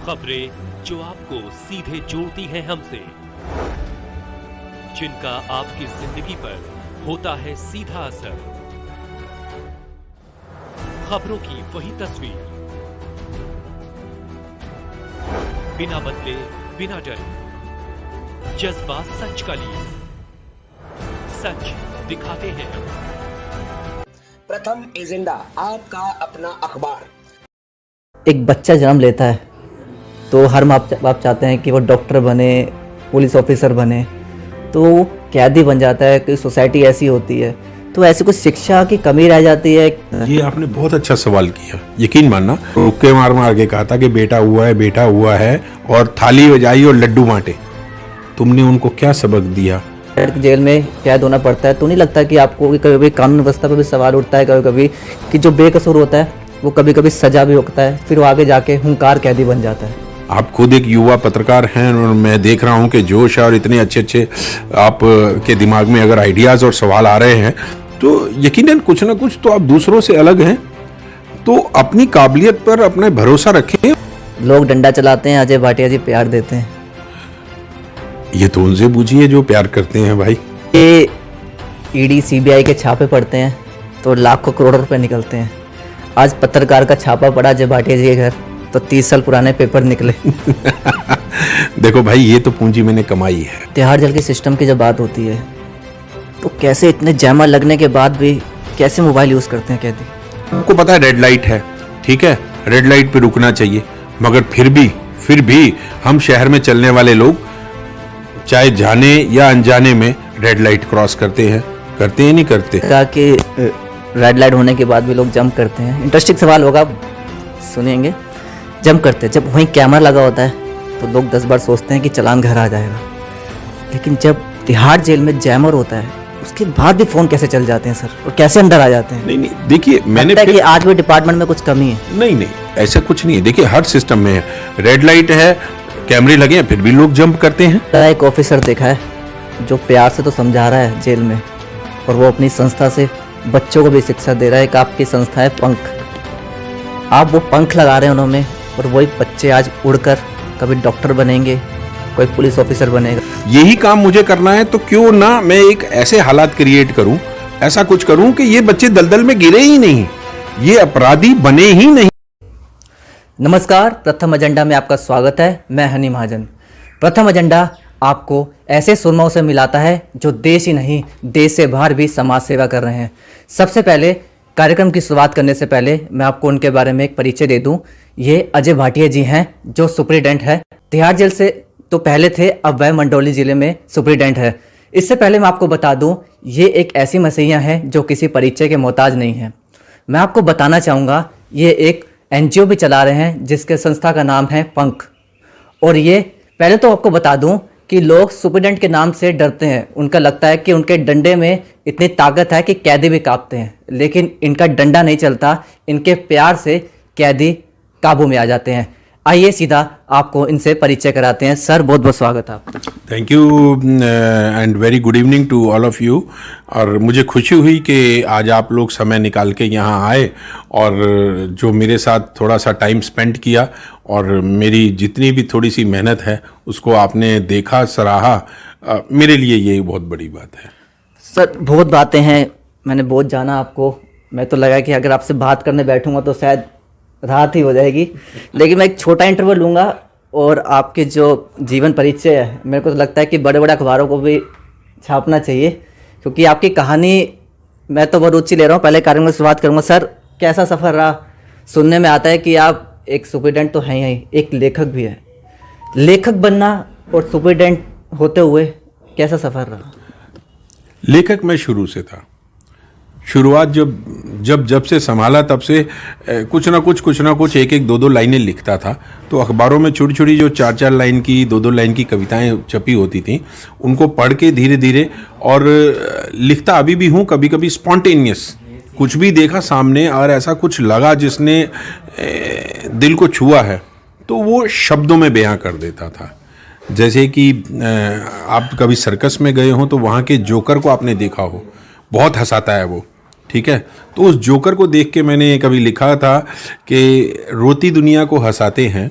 खबरें जो आपको सीधे जोड़ती हैं हमसे, जिनका आपकी जिंदगी पर होता है सीधा असर। खबरों की वही तस्वीर, बिना बदले बिना डरे, जज्बात सच का लिए, सच दिखाते हैं हम। प्रथम एजेंडा, आपका अपना अखबार। एक बच्चा जन्म लेता है तो हर माँ बाप चाहते हैं कि वो डॉक्टर बने, पुलिस ऑफिसर बने, तो वो कैदी बन जाता है कि सोसाइटी ऐसी होती है। तो ऐसी कुछ शिक्षा की कमी रह जाती है। ये आपने बहुत अच्छा सवाल किया। यकीन मानना, रुक्के मार मार के कहा था कि बेटा हुआ है और थाली बजाई और लड्डू बांटे। तुमने उनको क्या सबक दिया? जेल में कैद होना पड़ता है तो नहीं लगता कि आपको कभी कभी कानून व्यवस्था पर भी सवाल उठता है, कभी कभी कि जो बेकसूर होता है वो कभी कभी सजा भी होता है, फिर वो आगे जाके हुंकार कैदी बन जाता है। आप खुद एक युवा पत्रकार हैं और मैं देख रहा हूं कि जोश है और इतने अच्छे आप के दिमाग में अगर आइडियाज और सवाल आ रहे हैं तो यकीनन कुछ ना कुछ तो आप दूसरों से अलग हैं। तो अपनी काबिलियत पर अपने भरोसा रखें। लोग डंडा चलाते हैं, अजय भाटिया जी प्यार देते हैं। ये तो उनसे पूछिए जो प्यार करते हैं भाई। ये ईडी सीबीआई के छापे पड़ते हैं तो लाखों करोड़ों रुपए निकलते हैं। आज पत्रकार का छापा पड़ा अजय भाटिया जी के घर तो 30 साल पुराने पेपर निकले। देखो भाई, ये तो पूंजी मैंने कमाई है। तिहाड़ जेल के सिस्टम की जब बात होती है तो कैसे इतने जैमर लगने के बाद भी कैसे मोबाइल यूज करते हैं कैदी? आपको पता है रेड लाइट है, ठीक है, रेड लाइट पे रुकना चाहिए, मगर फिर भी हम शहर में चलने वाले लोग चाहे जाने या अनजाने में रेड लाइट क्रॉस करते हैं नहीं करते? कहा कि रेड लाइट होने के बाद भी लोग जंप करते हैं। इंटरेस्टिंग सवाल होगा, सुनेंगे। जंप करते हैं, जब वहीं कैमरा लगा होता है तो लोग 10 बार सोचते हैं कि चालान घर आ जाएगा, लेकिन जब तिहाड़ जेल में जैमर होता है उसके बाद भी फोन कैसे चल जाते हैं सर, और कैसे अंदर आ जाते हैं? नहीं, देखिए मैंने कि आज भी डिपार्टमेंट में कुछ कमी है। नहीं, ऐसा कुछ नहीं है। देखिए हर सिस्टम में है, रेड लाइट है, कैमरे लगे हैं, फिर भी लोग जंप करते हैं। एक ऑफिसर देखा है जो प्यार से तो समझा रहा है जेल में, और वो अपनी संस्था से बच्चों को भी शिक्षा दे रहा है। एक आपकी संस्था है पंख, आप वो पंख लगा रहे हैं उन्होंने, और वही बच्चे आज उड़कर कभी डॉक्टर बनेंगे, कोई पुलिस ऑफिसर बनेगा। यही काम मुझे करना है तो क्यों ना मैं एक ऐसे हालात क्रिएट करूं, ऐसा कुछ करूं कि ये बच्चे दलदल में गिरे ही नहीं, ये अपराधी बने ही नहीं। नमस्कार, प्रथम एजेंडा में आपका स्वागत है। मैं हनी महाजन। प्रथम एजेंडा आपको ऐसे सुरमाओं से मिलाता है जो देश ही नहीं देश से बाहर भी समाज सेवा कर रहे हैं। सबसे पहले कार्यक्रम की शुरुआत करने से पहले मैं आपको उनके बारे में एक परिचय दे दूं। ये अजय भाटिया जी हैं जो सुप्रीडेंट है तिहाड़ जेल से, तो पहले थे, अब वह मंडौली जिले में सुप्रीडेंट है। इससे पहले मैं आपको बता दूं, ये एक ऐसी मसीहा है जो किसी परिचय के मोहताज नहीं है। मैं आपको बताना चाहूँगा, ये एक एनजीओ भी चला रहे हैं जिसके संस्था का नाम है पंख। और ये पहले तो आपको बता दूं कि लोग सुप्रीडेंट के नाम से डरते हैं। उनका लगता है कि उनके डंडे में इतनी ताकत है कि कैदी भी कांपते हैं, लेकिन इनका डंडा नहीं चलता, इनके प्यार से कैदी काबू में आ जाते हैं। आइए सीधा आपको इनसे परिचय कराते हैं। सर, बहुत बहुत स्वागत है आपका। Thank you and very good evening to all of you. और मुझे खुशी हुई कि आज आप लोग समय निकाल के यहाँ आए और जो मेरे साथ थोड़ा सा टाइम स्पेंड किया और मेरी जितनी भी थोड़ी सी मेहनत है उसको आपने देखा, सराहा। मेरे लिए ये बहुत बड़ी बात है। सर, बहुत बातें हैं, मैंने बहुत जाना आपको। मैं तो लगा कि अगर आपसे बात करने बैठूंगा तो शायद रात ही हो जाएगी, लेकिन मैं एक छोटा इंटरव्यू लूँगा और आपके जो जीवन परिचय है, मेरे को तो लगता है कि बड़े बड़े अखबारों को भी छापना चाहिए, क्योंकि आपकी कहानी मैं तो बहुत रुचि ले रहा हूँ। पहले कार्यक्रम की शुरुआत करूँगा। सर, कैसा सफ़र रहा? सुनने में आता है कि आप एक सुप्रीडेंट तो हैं ही, एक लेखक भी है। लेखक बनना और सुप्रीडेंट होते हुए कैसा सफ़र रहा? लेखक मैं शुरू से था। शुरुआत जब से संभाला तब से कुछ ना कुछ एक दो लाइनें लिखता था। तो अखबारों में छोटी छोटी जो 4-4 लाइन की, 2-2 लाइन की कविताएं छपी होती थीं, उनको पढ़ के धीरे धीरे और लिखता अभी भी हूँ। कभी कभी स्पॉन्टेनियस कुछ भी देखा सामने और ऐसा कुछ लगा जिसने दिल को छुआ है तो वो शब्दों में बयां कर देता था। जैसे कि आप कभी सर्कस में गए हो तो वहाँ के जोकर को आपने देखा हो, बहुत हंसाता है वो, ठीक है। तो उस जोकर को देख के मैंने कभी लिखा था कि रोती दुनिया को हंसाते हैं,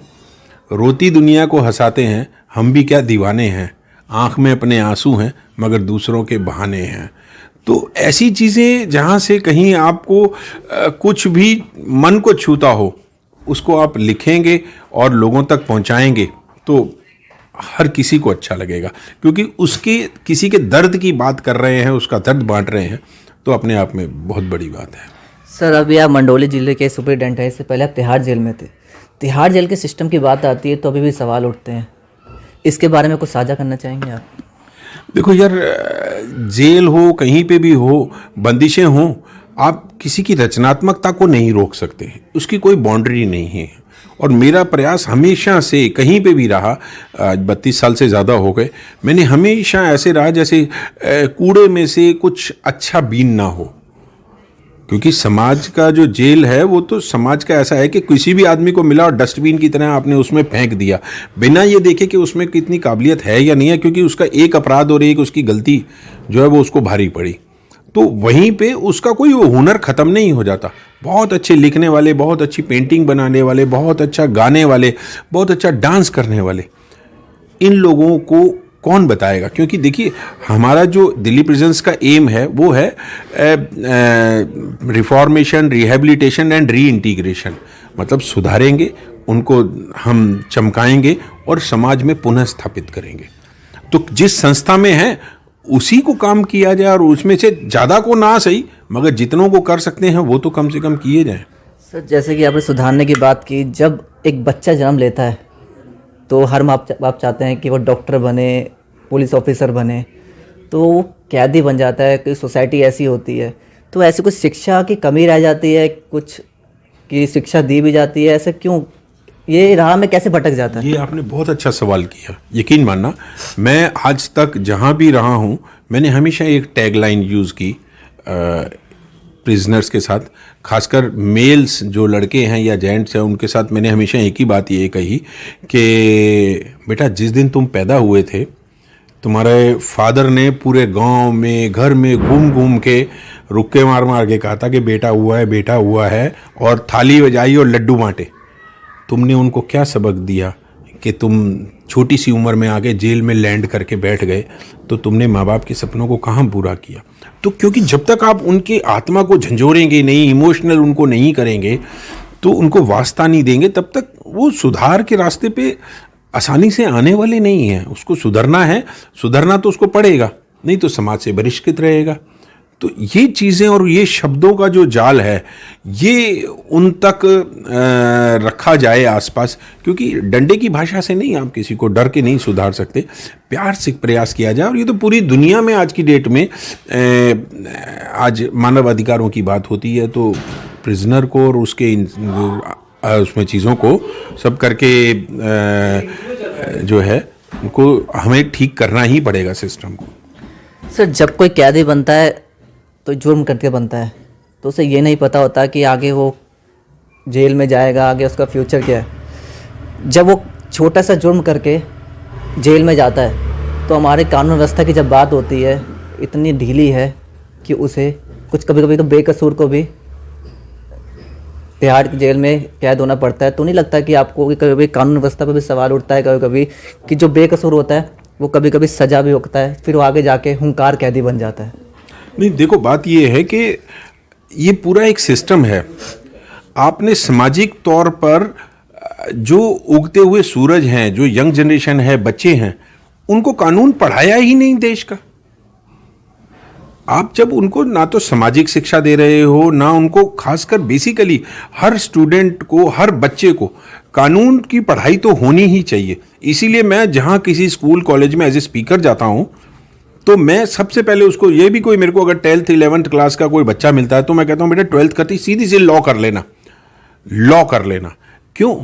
रोती दुनिया को हंसाते हैं, हम भी क्या दीवाने हैं, आंख में अपने आंसू हैं मगर दूसरों के बहाने हैं। तो ऐसी चीज़ें जहाँ से कहीं आपको कुछ भी मन को छूता हो, उसको आप लिखेंगे और लोगों तक पहुँचाएंगे तो हर किसी को अच्छा लगेगा, क्योंकि उसके किसी के दर्द की बात कर रहे हैं, उसका दर्द बांट रहे हैं, तो अपने आप में बहुत बड़ी बात है। सर, अभी आप मंडोली जिले के सुपरिटेंडेंट हैं, इससे पहले आप तिहाड़ जेल में थे। तिहाड़ जेल के सिस्टम की बात आती है तो अभी भी सवाल उठते हैं, इसके बारे में कुछ साझा करना चाहेंगे आप? देखो यार, जेल हो, कहीं पे भी हो, बंदिशें हों, आप किसी की रचनात्मकता को नहीं रोक सकते, उसकी कोई बाउंड्री नहीं है। और मेरा प्रयास हमेशा से कहीं पे भी रहा, 32 साल से ज़्यादा हो गए, मैंने हमेशा ऐसे रहा जैसे कूड़े में से कुछ अच्छा बीन ना हो। क्योंकि समाज का जो जेल है वो तो समाज का ऐसा है कि किसी भी आदमी को मिला और डस्टबिन की तरह आपने उसमें फेंक दिया, बिना ये देखे कि उसमें कितनी काबिलियत है या नहीं है, क्योंकि उसका एक अपराध और एक उसकी गलती जो है वो उसको भारी पड़ी, तो वहीं पे उसका कोई वो हुनर ख़त्म नहीं हो जाता। बहुत अच्छे लिखने वाले, बहुत अच्छी पेंटिंग बनाने वाले, बहुत अच्छा गाने वाले, बहुत अच्छा डांस करने वाले, इन लोगों को कौन बताएगा? क्योंकि देखिए, हमारा जो दिल्ली प्रिजन्स का एम है वो है reformation, rehabilitation and re integration, मतलब सुधारेंगे, उनको हम चमकाएंगे और समाज में पुनः स्थापित करेंगे। तो जिस संस्था में है उसी को काम किया जाए, और उसमें से ज़्यादा को ना सही मगर जितनों को कर सकते हैं वो तो कम से कम किए जाएं। सर, जैसे कि आपने सुधारने की बात की, जब एक बच्चा जन्म लेता है तो हर माँ बाप चाहते हैं कि वो डॉक्टर बने, पुलिस ऑफिसर बने, तो वो कैदी बन जाता है। कि सोसाइटी ऐसी होती है, तो ऐसी कुछ शिक्षा की कमी रह जाती है, कुछ की शिक्षा दी भी जाती है, ऐसे क्यों, ये राह में कैसे भटक जाता है? ये आपने बहुत अच्छा सवाल किया। यकीन मानना, मैं आज तक जहाँ भी रहा हूँ मैंने हमेशा एक टैगलाइन यूज़ की प्रिजनर्स के साथ, खासकर मेल्स जो लड़के हैं या जेंट्स हैं उनके साथ मैंने हमेशा एक ही बात ये कही कि बेटा, जिस दिन तुम पैदा हुए थे तुम्हारे फादर ने पूरे गांव में, घर में घूम घूम के रुक्के मार मार के कहा था कि बेटा हुआ है, बेटा हुआ है, और थाली बजाई और लड्डू बांटे। तुमने उनको क्या सबक दिया कि तुम छोटी सी उम्र में आके जेल में लैंड करके बैठ गए? तो तुमने माँ बाप के सपनों को कहाँ पूरा किया? तो क्योंकि जब तक आप उनके आत्मा को झंझोरेंगे नहीं, इमोशनल उनको नहीं करेंगे, तो उनको वास्ता नहीं देंगे, तब तक वो सुधार के रास्ते पे आसानी से आने वाले नहीं हैं। उसको सुधरना है, सुधरना तो उसको पड़ेगा, नहीं तो समाज से बहिष्कृत रहेगा। तो ये चीज़ें और ये शब्दों का जो जाल है, ये उन तक रखा जाए आसपास, क्योंकि डंडे की भाषा से नहीं, आप किसी को डर के नहीं सुधार सकते, प्यार से प्रयास किया जाए। और ये तो पूरी दुनिया में आज की डेट में आज मानव अधिकारों की बात होती है, तो प्रिजनर को और उसके उसमें चीज़ों को सब करके जो है उनको हमें ठीक करना ही पड़ेगा सिस्टम को। सर, जब कोई कैदी बनता है तो जुर्म करके बनता है, तो उसे ये नहीं पता होता कि आगे वो जेल में जाएगा, आगे उसका फ्यूचर क्या है। जब वो छोटा सा जुर्म करके जेल में जाता है तो हमारे कानून व्यवस्था की जब बात होती है, इतनी ढीली है कि उसे कुछ कभी कभी तो बेकसूर को भी तिहाड़ जेल में कैद होना पड़ता है। तो नहीं लगता कि आपको कभी कभी कानून व्यवस्था पर भी सवाल उठता है कभी कभी कि जो बेकसूर होता है वो कभी कभी सजा भी होता है, फिर वो आगे जाके हुंकार कैदी बन जाता है? नहीं, देखो, बात ये है कि ये पूरा एक सिस्टम है। आपने सामाजिक तौर पर जो उगते हुए सूरज हैं, जो यंग जनरेशन है, बच्चे हैं, उनको कानून पढ़ाया ही नहीं देश का। आप जब उनको ना तो सामाजिक शिक्षा दे रहे हो, ना उनको, खासकर बेसिकली हर स्टूडेंट को, हर बच्चे को कानून की पढ़ाई तो होनी ही चाहिए। इसीलिए मैं जहाँ किसी स्कूल कॉलेज में एज ए स्पीकर जाता हूँ तो मैं सबसे पहले उसको, ये भी कोई मेरे को अगर 12th 11th क्लास का कोई बच्चा मिलता है तो मैं कहता हूँ बेटा 12th करती सीधी सी लॉ कर लेना, लॉ कर लेना। क्यों?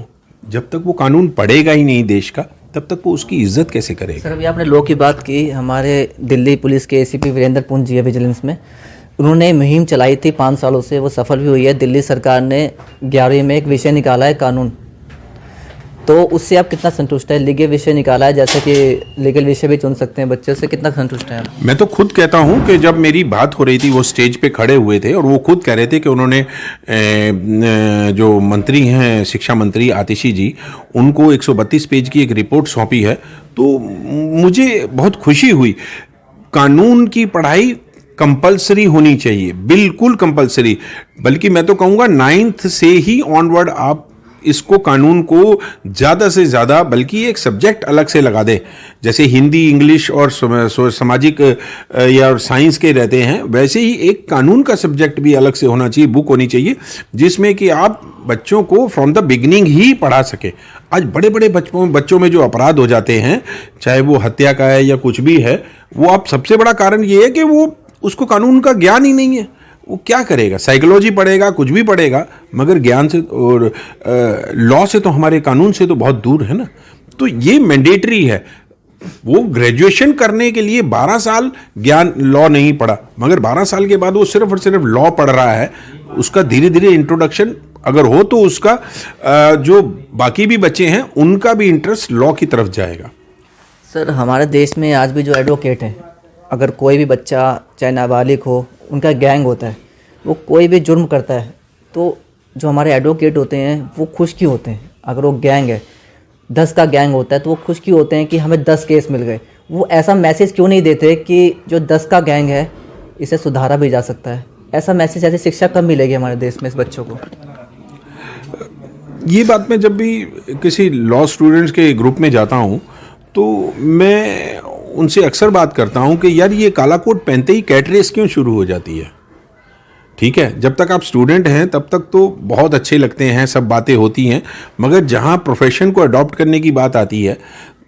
जब तक वो कानून पढ़ेगा ही नहीं देश का, तब तक वो उसकी इज्जत कैसे करेगा? सर, अभी आपने लॉ की बात की, हमारे दिल्ली पुलिस के ACP वीरेंद्र पुंज जी है विजिलेंस में, उन्होंने मुहिम चलाई थी 5 सालों से, वो सफल भी हुई है। दिल्ली सरकार ने 11वीं में एक विषय निकाला है कानून, तो उससे आप कितना संतुष्ट है? लीगल विषय निकाला है, जैसे कि लीगल विषय भी चुन सकते हैं बच्चे, से कितना संतुष्ट है आप? मैं तो खुद कहता हूं कि जब मेरी बात हो रही थी, वो स्टेज पे खड़े हुए थे और वो खुद कह रहे थे कि उन्होंने जो मंत्री हैं, शिक्षा मंत्री आतिशी जी, उनको 132 पेज की एक रिपोर्ट सौंपी है। तो मुझे बहुत खुशी हुई। कानून की पढ़ाई कंपलसरी होनी चाहिए, बिल्कुल कंपलसरी, बल्कि मैं तो कहूँगा 9th से ही ऑनवर्ड आप इसको, कानून को ज़्यादा से ज़्यादा, बल्कि एक सब्जेक्ट अलग से लगा दे। जैसे हिंदी, इंग्लिश और सामाजिक या साइंस के रहते हैं, वैसे ही एक कानून का सब्जेक्ट भी अलग से होना चाहिए, बुक होनी चाहिए, जिसमें कि आप बच्चों को फ्रॉम द बिगिनिंग ही पढ़ा सके। आज बड़े बड़े बच्चों में जो अपराध हो जाते हैं, चाहे वो हत्या का है या कुछ भी है, वो आप सबसे बड़ा कारण ये है कि वो उसको कानून का ज्ञान ही नहीं है। वो क्या करेगा? साइकोलॉजी पढ़ेगा, कुछ भी पढ़ेगा, मगर ज्ञान से और लॉ से तो, हमारे कानून से तो बहुत दूर है ना। तो ये मैंडेटरी है। वो ग्रेजुएशन करने के लिए 12 साल ज्ञान लॉ नहीं पढ़ा, मगर 12 साल के बाद वो सिर्फ और सिर्फ लॉ पढ़ रहा है। उसका धीरे धीरे इंट्रोडक्शन अगर हो तो उसका जो बाकी भी बच्चे हैं उनका भी इंटरेस्ट लॉ की तरफ जाएगा। सर, हमारे देश में आज भी जो एडवोकेट हैं, अगर कोई भी बच्चा चाहे नाबालिग हो, उनका गैंग होता है, वो कोई भी जुर्म करता है, तो जो हमारे एडवोकेट होते हैं वो खुश क्यों होते हैं? अगर वो गैंग है, 10 का गैंग होता है, तो वो खुश क्यों होते हैं कि हमें 10 केस मिल गए? वो ऐसा मैसेज क्यों नहीं देते कि जो 10 का गैंग है इसे सुधारा भी जा सकता है? ऐसा मैसेज, ऐसी शिक्षा कब मिलेगी हमारे देश में इस बच्चों को? ये बात मैं जब भी किसी लॉ स्टूडेंट्स के ग्रुप में जाता हूँ तो मैं उनसे अक्सर बात करता हूं कि यार, ये काला कोट पहनते ही कैट रेस क्यों शुरू हो जाती है? ठीक है, जब तक आप स्टूडेंट हैं तब तक तो बहुत अच्छे लगते हैं, सब बातें होती हैं, मगर जहां प्रोफेशन को अडॉप्ट करने की बात आती है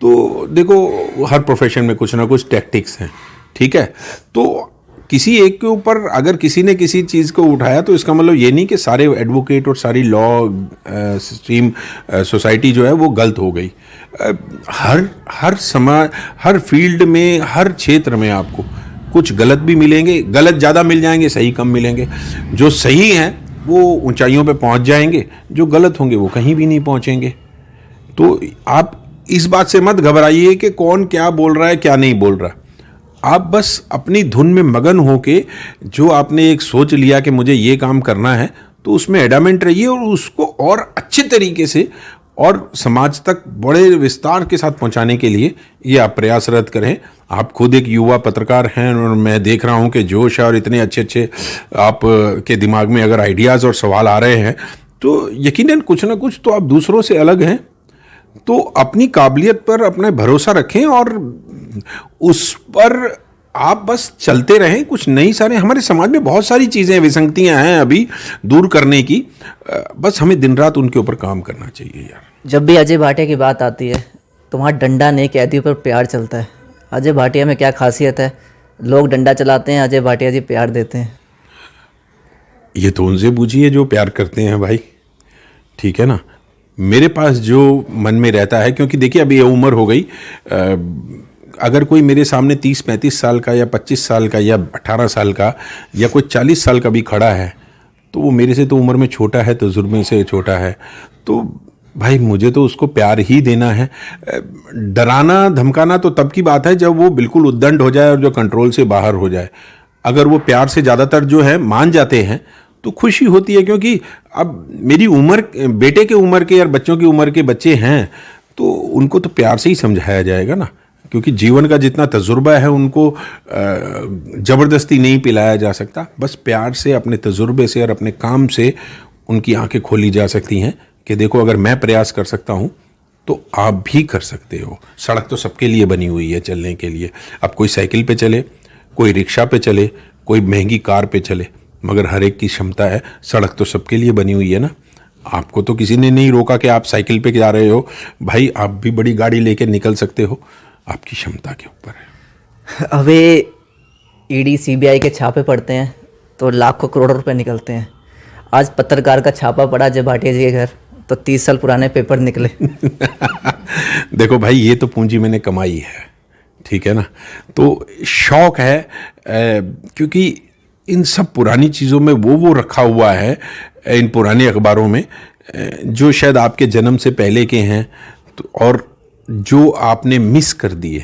तो देखो, हर प्रोफेशन में कुछ ना कुछ टैक्टिक्स हैं। ठीक है, तो किसी एक के ऊपर अगर किसी ने किसी चीज़ को उठाया तो इसका मतलब ये नहीं कि सारे एडवोकेट और सारी लॉ स्ट्रीम सोसाइटी जो है वो गलत हो गई। हर समाज, हर फील्ड में, हर क्षेत्र में आपको कुछ गलत भी मिलेंगे, गलत ज़्यादा मिल जाएंगे, सही कम मिलेंगे। जो सही हैं वो ऊंचाइयों पे पहुंच जाएंगे, जो गलत होंगे वो कहीं भी नहीं पहुंचेंगे। तो आप इस बात से मत घबराइए कि कौन क्या बोल रहा है, क्या नहीं बोल रहा। आप बस अपनी धुन में मगन होके, जो आपने एक सोच लिया कि मुझे ये काम करना है, तो उसमें एडामेंट रहिए और उसको और अच्छे तरीके से और समाज तक बड़े विस्तार के साथ पहुंचाने के लिए ये आप प्रयासरत करें। आप खुद एक युवा पत्रकार हैं और मैं देख रहा हूं कि जोश है और इतने अच्छे अच्छे आप के दिमाग में अगर आइडियाज़ और सवाल आ रहे हैं, तो यकीनन कुछ ना कुछ तो आप दूसरों से अलग हैं। तो अपनी काबिलियत पर अपना भरोसा रखें और उस पर आप बस चलते रहें। कुछ नई सारे, हमारे समाज में बहुत सारी चीज़ें, विसंगतियां हैं अभी दूर करने की, बस हमें दिन रात उनके ऊपर काम करना चाहिए यार। जब भी अजय भाटिया की बात आती है तो वहाँ डंडा नहीं, कैदियों पर प्यार चलता है। अजय भाटिया में क्या खासियत है? लोग डंडा चलाते हैं, अजय भाटिया जी प्यार देते हैं। ये तो उनसे पूछिए जो प्यार करते हैं भाई। ठीक है ना, मेरे पास जो मन में रहता है, क्योंकि देखिए अभी ये उम्र हो गई, अगर कोई मेरे सामने 30-35 साल का या 25 साल का या 18 साल का या कोई 40 साल का भी खड़ा है, तो वो मेरे से तो उम्र में छोटा है, तजुर्बे से छोटा है, तो भाई मुझे तो उसको प्यार ही देना है। डराना धमकाना तो तब की बात है जब वो बिल्कुल उद्दंड हो जाए और जो कंट्रोल से बाहर हो जाए। अगर वो प्यार से ज़्यादातर जो है मान जाते हैं तो खुशी होती है, क्योंकि अब मेरी उम्र, बेटे के उम्र के या बच्चों की उम्र के बच्चे हैं, तो उनको तो प्यार से ही समझाया जाएगा ना, क्योंकि जीवन का जितना तजुर्बा है उनको ज़बरदस्ती नहीं पिलाया जा सकता। बस प्यार से, अपने तजुर्बे से और अपने काम से उनकी आंखें खोली जा सकती हैं कि देखो, अगर मैं प्रयास कर सकता हूं तो आप भी कर सकते हो। सड़क तो सबके लिए बनी हुई है चलने के लिए। अब कोई साइकिल पे चले, कोई रिक्शा पे चले, कोई महंगी कार पे चले, मगर हर एक की क्षमता है। सड़क तो सबके लिए बनी हुई है ना। आपको तो किसी ने नहीं रोका कि आप साइकिल पे जा रहे हो, भाई आप भी बड़ी गाड़ी लेके निकल सकते हो, आपकी क्षमता के ऊपर है। अभी ईडी सीबीआई के छापे पड़ते हैं तो लाखों करोड़ों रुपए निकलते हैं। आज पत्रकार का छापा पड़ा अजय भाटिया जी के घर, तो 30 साल पुराने पेपर निकले। देखो भाई, ये तो पूंजी मैंने कमाई है, ठीक है ना। तो शौक है, क्योंकि इन सब पुरानी चीज़ों में वो रखा हुआ है, इन पुराने अखबारों में, जो शायद आपके जन्म से पहले के हैं, तो और जो आपने मिस कर दिए,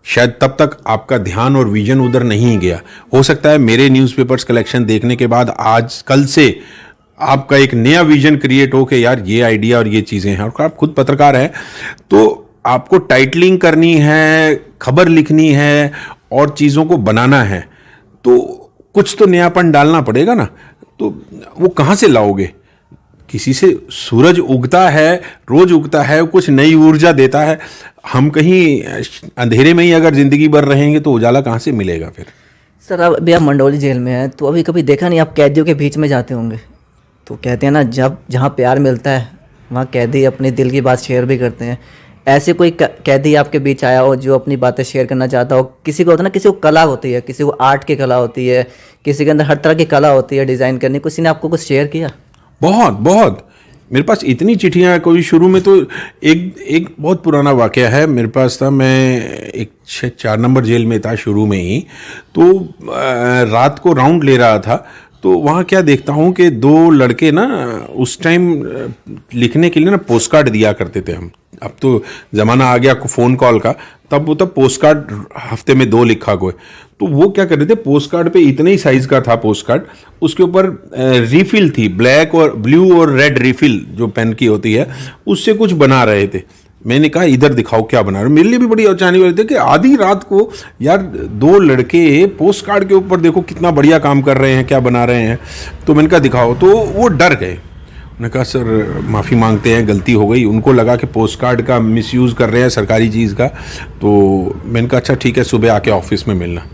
शायद तब तक आपका ध्यान और विजन उधर नहीं गया। हो सकता है मेरे न्यूज़पेपर्स कलेक्शन देखने के बाद आज कल से आपका एक नया विजन क्रिएट हो कि यार ये आइडिया और ये चीज़ें हैं, और आप खुद पत्रकार हैं तो आपको टाइटलिंग करनी है, खबर लिखनी है और चीज़ों को बनाना है, तो कुछ तो नयापन डालना पड़ेगा ना। तो वो कहाँ से लाओगे? किसी से सूरज उगता है, रोज उगता है, कुछ नई ऊर्जा देता है। हम कहीं अंधेरे में ही अगर जिंदगी भर रहेंगे तो उजाला कहाँ से मिलेगा फिर? सर अब अभी आप मंडौली जेल में हैं, तो अभी कभी देखा नहीं, आप कैदियों के बीच में जाते होंगे, तो कहते हैं ना जब जहाँ प्यार मिलता है वहाँ कैदी अपने दिल की बात शेयर भी करते हैं। ऐसे कोई कैदी आपके बीच आया हो जो अपनी बातें शेयर करना चाहता हो? किसी को होता है ना, किसी को कला होती है, किसी को आर्ट की कला होती है, किसी के अंदर हर तरह की कला होती है डिज़ाइन करनी, किसी ने आपको कुछ शेयर किया? बहुत बहुत मेरे पास इतनी चिट्ठियाँ। कोई शुरू में तो एक बहुत पुराना वाकया है मेरे पास था। मैं एक 4 नंबर जेल में था शुरू में ही, तो रात को राउंड ले रहा था, तो वहाँ क्या देखता हूँ कि 2 लड़के ना उस टाइम लिखने के लिए ना पोस्ट कार्ड दिया करते थे हम। अब तो ज़माना आ गया फ़ोन कॉल का, तब पोस्ट कार्ड हफ्ते में 2 लिखा कोई। तो वो क्या कर रहे थे, पोस्ट कार्ड पे इतने ही साइज़ का था पोस्ट कार्ड, उसके ऊपर रिफिल थी, ब्लैक और ब्लू और रेड रिफिल जो पेन की होती है, उससे कुछ बना रहे थे। मैंने कहा इधर दिखाओ क्या बना रहे हो। मेरे लिए भी बड़ी अचानी वाली थी कि आधी रात को यार 2 लड़के पोस्ट कार्ड के ऊपर देखो कितना बढ़िया काम कर रहे हैं, क्या बना रहे हैं। तो मैंने कहा दिखाओ, तो वो डर गए। उन्होंने कहा सर माफ़ी मांगते हैं, गलती हो गई। उनको लगा कि पोस्ट कार्ड का मिसयूज़ कर रहे हैं, सरकारी चीज़ का। तो मैंने कहा अच्छा ठीक है, सुबह आके ऑफिस में मिलना।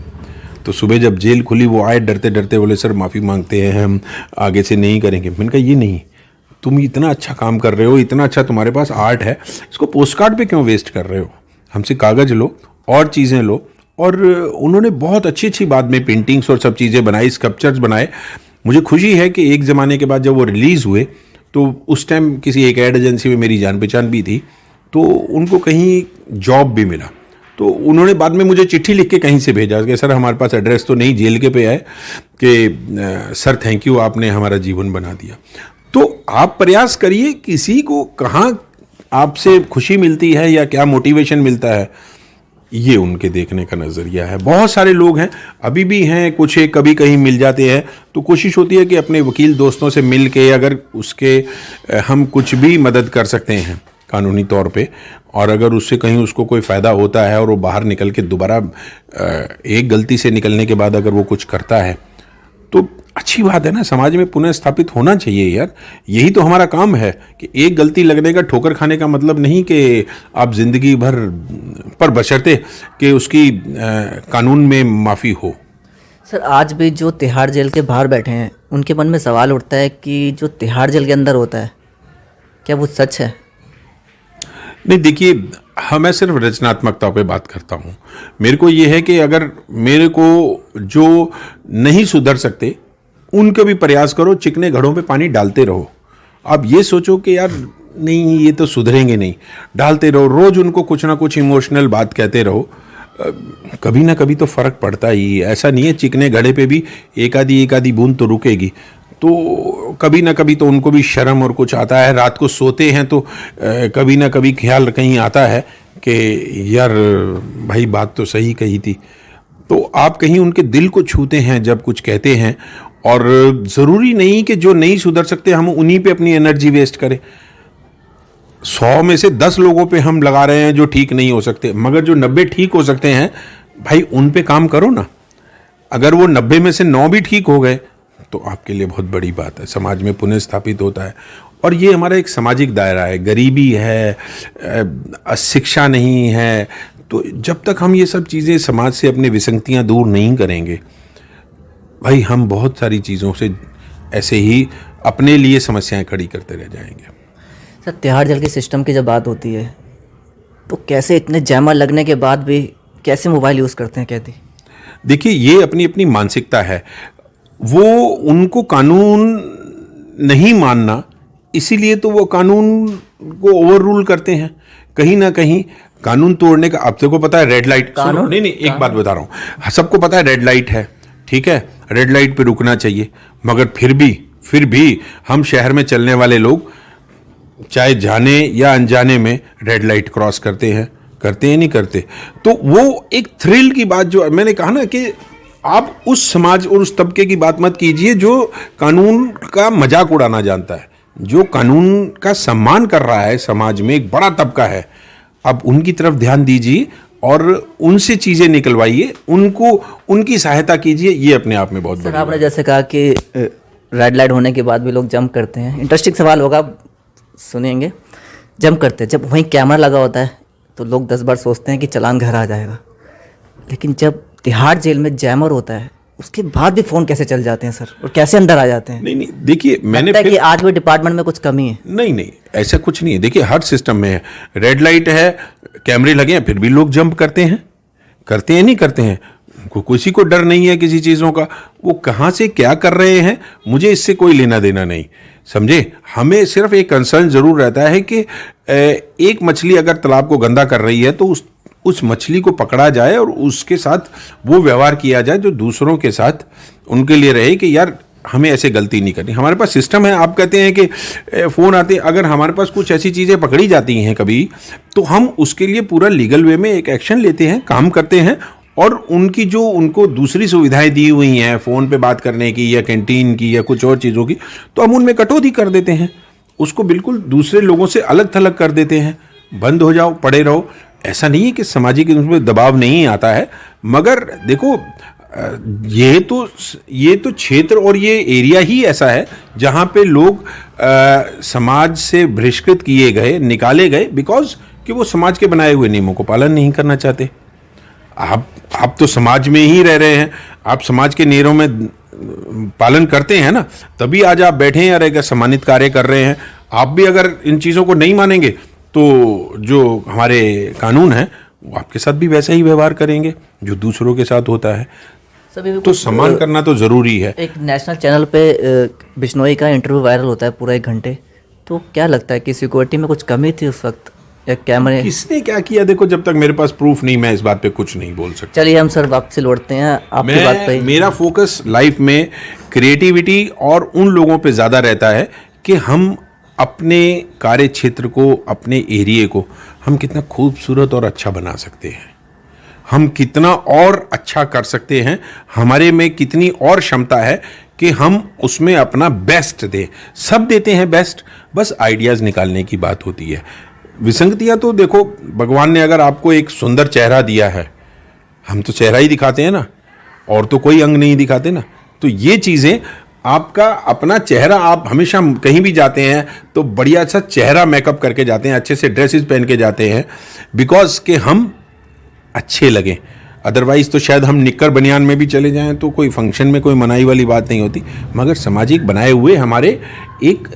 तो सुबह जब जेल खुली वो आए डरते डरते, बोले सर माफ़ी मांगते हैं, हम आगे से नहीं करेंगे। मैंने कहा ये नहीं, तुम इतना अच्छा काम कर रहे हो, इतना अच्छा तुम्हारे पास आर्ट है, इसको पोस्ट कार्ड पे क्यों वेस्ट कर रहे हो? हमसे कागज़ लो और चीज़ें लो। और उन्होंने बहुत अच्छी अच्छी बाद में पेंटिंग्स और सब चीज़ें बनाई, स्कल्पचर्स बनाए। मुझे खुशी है कि एक ज़माने के बाद जब वो रिलीज़ हुए तो उस टाइम किसी एक एड एजेंसी में मेरी जान पहचान भी थी, तो उनको कहीं जॉब भी मिला। तो उन्होंने बाद में मुझे चिट्ठी लिख के कहीं से भेजा कि सर हमारे पास एड्रेस तो नहीं, जेल के पे आए कि सर थैंक यू, आपने हमारा जीवन बना दिया। तो आप प्रयास करिए, किसी को कहाँ आपसे खुशी मिलती है या क्या मोटिवेशन मिलता है, ये उनके देखने का नज़रिया है। बहुत सारे लोग हैं, अभी भी हैं, कुछ एक कभी कहीं मिल जाते हैं, तो कोशिश होती है कि अपने वकील दोस्तों से मिल के अगर उसके हम कुछ भी मदद कर सकते हैं कानूनी तौर पे, और अगर उससे कहीं उसको कोई फ़ायदा होता है और वो बाहर निकल के दोबारा एक गलती से निकलने के बाद अगर वो कुछ करता है तो अच्छी बात है ना, समाज में पुनः स्थापित होना चाहिए यार। यही तो हमारा काम है कि एक गलती लगने का, ठोकर खाने का मतलब नहीं कि आप ज़िंदगी भर, पर बशर्ते कि उसकी कानून में माफ़ी हो। सर आज भी जो तिहाड़ जेल के बाहर बैठे हैं उनके मन में सवाल उठता है कि जो तिहाड़ जेल के अंदर होता है क्या वो सच है? नहीं देखिए, मैं सिर्फ रचनात्मकता पे बात करता हूँ। मेरे को ये है कि अगर मेरे को जो नहीं सुधर सकते उनके भी प्रयास करो, चिकने घड़ों पे पानी डालते रहो। आप ये सोचो कि यार नहीं ये तो सुधरेंगे नहीं, डालते रहो, रोज़ उनको कुछ ना कुछ इमोशनल बात कहते रहो, कभी ना कभी तो फ़र्क पड़ता ही। ऐसा नहीं है, चिकने घड़े पे भी एक आधी बूंद तो रुकेगी, तो कभी ना कभी तो उनको भी शर्म और कुछ आता है। रात को सोते हैं तो कभी ना कभी ख्याल कहीं आता है कि यार भाई बात तो सही कही थी। तो आप कहीं उनके दिल को छूते हैं जब कुछ कहते हैं, और ज़रूरी नहीं कि जो नहीं सुधर सकते हम उन्हीं पे अपनी एनर्जी वेस्ट करें। 100 में से 10 लोगों पे हम लगा रहे हैं जो ठीक नहीं हो सकते, मगर जो 90 ठीक हो सकते हैं भाई उन पे काम करो ना। अगर वो 90 में से 9 भी ठीक हो गए तो आपके लिए बहुत बड़ी बात है, समाज में पुनः स्थापित होता है। और ये हमारा एक सामाजिक दायरा है, गरीबी है, शिक्षा नहीं है, तो जब तक हम ये सब चीज़ें समाज से अपनी विसंगतियां दूर नहीं करेंगे भाई, हम बहुत सारी चीज़ों से ऐसे ही अपने लिए समस्याएं खड़ी करते रह जाएंगे। सर तिहाड़ जेल के सिस्टम की जब बात होती है तो कैसे इतने जैमर लगने के बाद भी कैसे मोबाइल यूज़ करते हैं कैदी? देखिए ये अपनी अपनी मानसिकता है, वो उनको कानून नहीं मानना, इसीलिए तो वो कानून को ओवर रूल करते हैं। कहीं ना कहीं कानून तोड़ने का, आप सबको पता है रेड लाइट, नहीं एक बात बता रहा हूँ, सबको पता है रेड लाइट है, ठीक है, रेड लाइट पे रुकना चाहिए, मगर फिर भी हम शहर में चलने वाले लोग चाहे जाने या अनजाने में रेड लाइट क्रॉस करते हैं नहीं करते। तो वो एक थ्रिल की बात जो मैंने कहा ना कि आप उस समाज और उस तबके की बात मत कीजिए जो कानून का मजाक उड़ाना जानता है, जो कानून का सम्मान कर रहा है। समाज में एक बड़ा तबका है, आप उनकी तरफ ध्यान दीजिए और उनसे चीज़ें निकलवाइए, उनको उनकी सहायता कीजिए। ये अपने आप में बहुत बड़ा। आपने जैसे कहा कि रेड लाइट होने के बाद भी लोग जंप करते हैं, इंटरेस्टिंग सवाल होगा, सुनेंगे। जंप करते हैं, जब वहीं कैमरा लगा होता है तो लोग 10 बार सोचते हैं कि चालान घर आ जाएगा, लेकिन जब तिहाड़ जेल में जैमर होता है उसके बाद भी फ़ोन कैसे चल जाते हैं सर, और कैसे अंदर आ जाते हैं? नहीं, देखिए मैंने कि आज भी डिपार्टमेंट में कुछ कमी है। नहीं, ऐसा कुछ नहीं है। देखिए हर सिस्टम में है, रेड लाइट है, कैमरे लगे हैं, फिर भी लोग जंप करते हैं नहीं करते हैं। किसी को डर नहीं है किसी चीज़ों का, वो कहाँ से क्या कर रहे हैं मुझे इससे कोई लेना देना नहीं, समझे। हमें सिर्फ एक कंसर्न जरूर रहता है कि एक मछली अगर तालाब को गंदा कर रही है तो उस मछली को पकड़ा जाए और उसके साथ वो व्यवहार किया जाए जो दूसरों के साथ उनके लिए रहे कि यार हमें ऐसे गलती नहीं करनी। हमारे पास सिस्टम है। आप कहते हैं कि फ़ोन आते, अगर हमारे पास कुछ ऐसी चीज़ें पकड़ी जाती हैं कभी, तो हम उसके लिए पूरा लीगल वे में एक एक्शन लेते हैं, काम करते हैं, और उनकी जो उनको दूसरी सुविधाएं दी हुई हैं फ़ोन पे बात करने की या कैंटीन की या कुछ और चीज़ों की, तो हम उनमें कटौती कर देते हैं, उसको बिल्कुल दूसरे लोगों से अलग थलग कर देते हैं। बंद हो जाओ, पड़े रहो। ऐसा नहीं है कि सामाजिक उसमें दबाव नहीं आता है, मगर देखो ये तो क्षेत्र और ये एरिया ही ऐसा है जहाँ पे लोग समाज से बहिष्कृत किए गए, निकाले गए, बिकॉज कि वो समाज के बनाए हुए नियमों को पालन नहीं करना चाहते। आप तो समाज में ही रह रहे हैं, आप समाज के नियमों में पालन करते हैं ना, तभी आज आप बैठे हैं और एक सम्मानित कार्य कर रहे हैं। आप भी अगर इन चीज़ों को नहीं मानेंगे तो जो हमारे कानून है वो आपके साथ भी वैसा ही व्यवहार करेंगे जो दूसरों के साथ होता है। तो सम्मान करना तो ज़रूरी है। एक नेशनल चैनल पे बिश्नोई का इंटरव्यू वायरल होता है पूरा 1 घंटे, तो क्या लगता है कि सिक्योरिटी में कुछ कमी थी उस वक्त या कैमरे? किसने क्या किया, देखो जब तक मेरे पास प्रूफ नहीं मैं इस बात पे कुछ नहीं बोल सकता। चलिए हम सर वापस लौटते हैं आपकी बात पे। मेरा फोकस लाइफ में क्रिएटिविटी और उन लोगों पे ज़्यादा रहता है कि हम अपने कार्य क्षेत्र को, अपने एरिया को हम कितना खूबसूरत और अच्छा बना सकते हैं, हम कितना और अच्छा कर सकते हैं, हमारे में कितनी और क्षमता है कि हम उसमें अपना बेस्ट दें। सब देते हैं बेस्ट, बस आइडियाज़ निकालने की बात होती है। विसंगतियाँ तो देखो, भगवान ने अगर आपको एक सुंदर चेहरा दिया है, हम तो चेहरा ही दिखाते हैं ना, और तो कोई अंग नहीं दिखाते ना। तो ये चीज़ें, आपका अपना चेहरा, आप हमेशा कहीं भी जाते हैं तो बढ़िया सा चेहरा मेकअप करके जाते हैं, अच्छे से ड्रेसेस पहन के जाते हैं, बिकॉज कि हम अच्छे लगें। अदरवाइज़ तो शायद हम निक्कर बनियान में भी चले जाएं तो कोई फंक्शन में कोई मनाई वाली बात नहीं होती, मगर सामाजिक बनाए हुए हमारे एक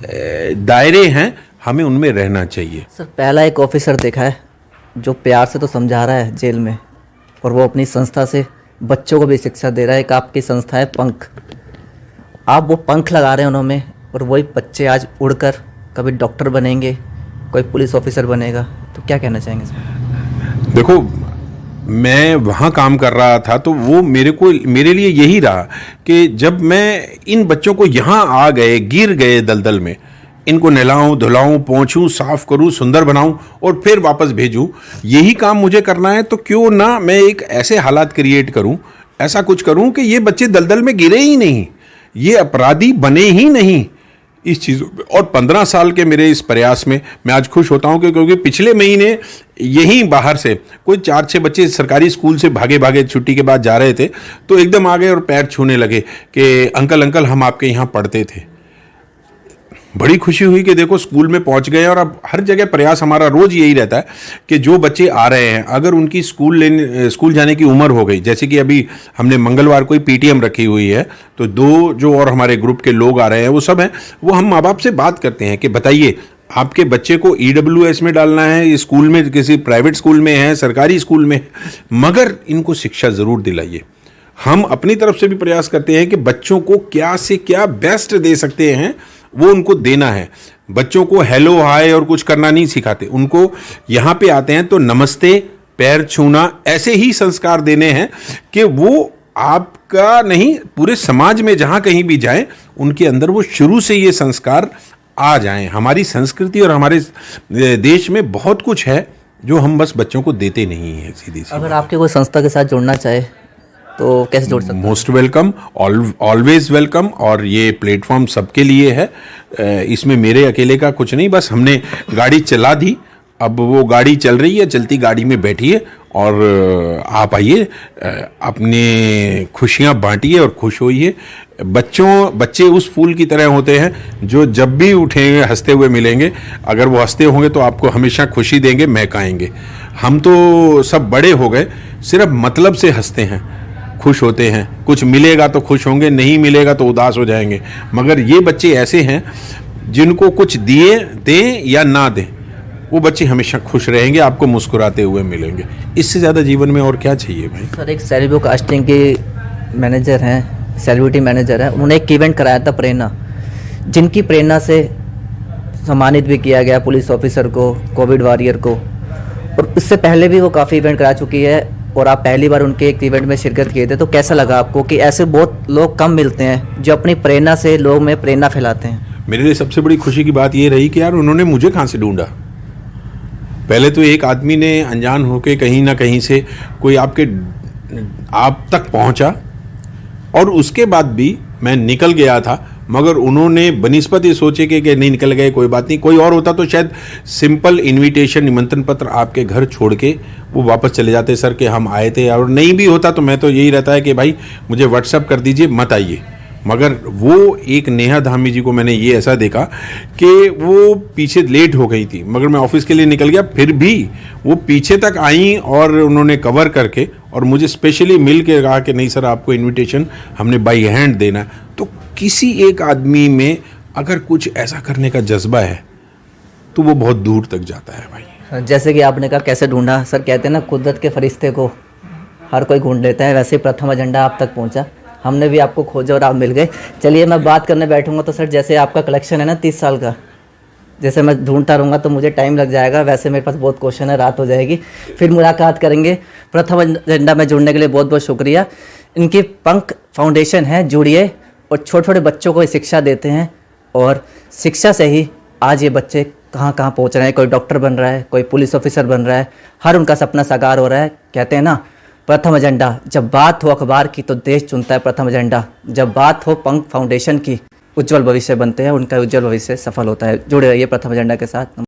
दायरे हैं, हमें उनमें रहना चाहिए। सर पहला एक ऑफिसर देखा है जो प्यार से तो समझा रहा है जेल में, और वो अपनी संस्था से बच्चों को भी शिक्षा दे रहा है। एक आपकी संस्था है पंख, आप वो पंख लगा रहे हैं उन्होंने, और वही बच्चे आज उड़कर कभी डॉक्टर बनेंगे, कोई पुलिस ऑफिसर बनेगा, तो क्या कहना चाहेंगे इसमें? देखो मैं वहाँ काम कर रहा था तो वो मेरे लिए यही रहा कि जब मैं इन बच्चों को यहाँ आ गए, गिर गए दलदल में, इनको नहलाऊं, धुलाऊं, पोंछूं, साफ करूं, सुंदर बनाऊं और फिर वापस भेजूं, यही काम मुझे करना है। तो क्यों ना मैं एक ऐसे हालात क्रिएट करूं, ऐसा कुछ करूं कि ये बच्चे दलदल में गिरे ही नहीं, ये अपराधी बने ही नहीं इस चीज़। और 15 साल के मेरे इस प्रयास में मैं आज खुश होता हूं कि क्योंकि पिछले महीने यहीं बाहर से कोई 4-6 बच्चे सरकारी स्कूल से भागे भागे छुट्टी के बाद जा रहे थे, तो एकदम आ गए और पैर छूने लगे कि अंकल हम आपके यहाँ पढ़ते थे। बड़ी खुशी हुई कि देखो स्कूल में पहुंच गए। और अब हर जगह प्रयास हमारा रोज यही रहता है कि जो बच्चे आ रहे हैं, अगर उनकी स्कूल जाने की उम्र हो गई, जैसे कि अभी हमने मंगलवार को ही पीटीएम रखी हुई है, तो 2 जो और हमारे ग्रुप के लोग आ रहे हैं वो सब हैं, वो हम माँ बाप से बात करते हैं कि बताइए आपके बच्चे को EWS में डालना है, स्कूल में किसी प्राइवेट स्कूल में है, सरकारी स्कूल में, मगर इनको शिक्षा ज़रूर दिलाइए। हम अपनी तरफ से भी प्रयास करते हैं कि बच्चों को क्या से क्या बेस्ट दे सकते हैं वो उनको देना है। बच्चों को हेलो हाय और कुछ करना नहीं सिखाते, उनको यहाँ पे आते हैं तो नमस्ते, पैर छूना, ऐसे ही संस्कार देने हैं कि वो आपका नहीं, पूरे समाज में जहाँ कहीं भी जाएं उनके अंदर वो शुरू से ये संस्कार आ जाएं। हमारी संस्कृति और हमारे देश में बहुत कुछ है जो हम बस बच्चों को देते नहीं हैं। सीधी सी अगर आपके कोई संस्था के साथ जुड़ना चाहे तो कैसे जोड़ सकते हैं? Most welcome, always welcome. और ये प्लेटफॉर्म सबके लिए है, इसमें मेरे अकेले का कुछ नहीं। बस हमने गाड़ी चला दी, अब वो गाड़ी चल रही है, चलती गाड़ी में बैठिए और आप आइए, अपने खुशियाँ बांटिए और खुश होइए। बच्चे उस फूल की तरह होते हैं जो जब भी उठेंगे हंसते हुए मिलेंगे। अगर वो हंसते होंगे तो आपको हमेशा खुशी देंगे, महकाएंगे। हम तो सब बड़े हो गए, सिर्फ मतलब से हंसते हैं, खुश होते हैं। कुछ मिलेगा तो खुश होंगे, नहीं मिलेगा तो उदास हो जाएंगे। मगर ये बच्चे ऐसे हैं जिनको कुछ दें या ना दें, वो बच्चे हमेशा खुश रहेंगे, आपको मुस्कुराते हुए मिलेंगे। इससे ज़्यादा जीवन में और क्या चाहिए भाई। सर, एक सेलिब्रिटी कास्टिंग के मैनेजर हैं, सेलिब्रिटी मैनेजर हैं, उन्होंने एक इवेंट कराया था प्रेरणा, जिनकी प्रेरणा से सम्मानित भी किया गया पुलिस ऑफिसर को, कोविड वॉरियर को। और इससे पहले भी वो काफ़ी इवेंट करा चुकी है और आप पहली बार उनके एक इवेंट में शिरकत किए थे। तो कैसा लगा आपको कि ऐसे बहुत लोग कम मिलते हैं जो अपनी प्रेरणा से लोग में प्रेरणा फैलाते हैं? मेरे लिए सबसे बड़ी खुशी की बात ये रही कि यार उन्होंने मुझे कहाँ से ढूंढा। पहले तो एक आदमी ने अनजान होके कहीं ना कहीं से कोई आप तक पहुंचा, और उसके बाद भी मैं निकल गया था। मगर उन्होंने बनिस्पत ये सोचे कि नहीं निकल गए, कोई बात नहीं। कोई और होता तो शायद सिंपल इनविटेशन, निमंत्रण पत्र आपके घर छोड़ के वो वापस चले जाते, सर कि हम आए थे। और नहीं भी होता तो मैं तो यही रहता है कि भाई मुझे व्हाट्सएप कर दीजिए, मत आइए। मगर वो एक नेहा धामी जी को मैंने ये ऐसा देखा कि वो पीछे लेट हो गई थी, मगर मैं ऑफिस के लिए निकल गया, फिर भी वो पीछे तक आई और उन्होंने कवर करके और मुझे स्पेशली मिल के कहा कि नहीं सर, आपको इनविटेशन हमने बाई हैंड देना। तो किसी एक आदमी में अगर कुछ ऐसा करने का जज्बा है तो वो बहुत दूर तक जाता है भाई। जैसे कि आपने कहा कैसे ढूंढा, सर कहते हैं ना कुदरत के फरिश्ते को हर कोई ढूंढ लेता है, वैसे प्रथम एजेंडा आप तक पहुंचा। हमने भी आपको खोजा और आप मिल गए। चलिए मैं बात करने बैठूंगा तो सर, जैसे आपका कलेक्शन है ना 30 साल का, जैसे मैं ढूंढता रहूँगा तो मुझे टाइम लग जाएगा। वैसे मेरे पास बहुत क्वेश्चन है, रात हो जाएगी। फिर मुलाकात करेंगे। प्रथम एजेंडा में जुड़ने के लिए बहुत बहुत शुक्रिया। इनकी पंख फाउंडेशन है, जुड़िए और छोटे छोटे बच्चों को शिक्षा देते हैं, और शिक्षा से ही आज ये बच्चे कहाँ कहाँ पहुँच रहे हैं। कोई डॉक्टर बन रहा है, कोई पुलिस ऑफिसर बन रहा है, हर उनका सपना साकार हो रहा है। कहते हैं ना प्रथम एजेंडा, जब बात हो अखबार की तो देश चुनता है प्रथम एजेंडा। जब बात हो पंख फाउंडेशन की, उज्जवल भविष्य बनते हैं, उनका उज्जवल भविष्य सफल होता है। जुड़े रहिए प्रथम एजेंडा के साथ।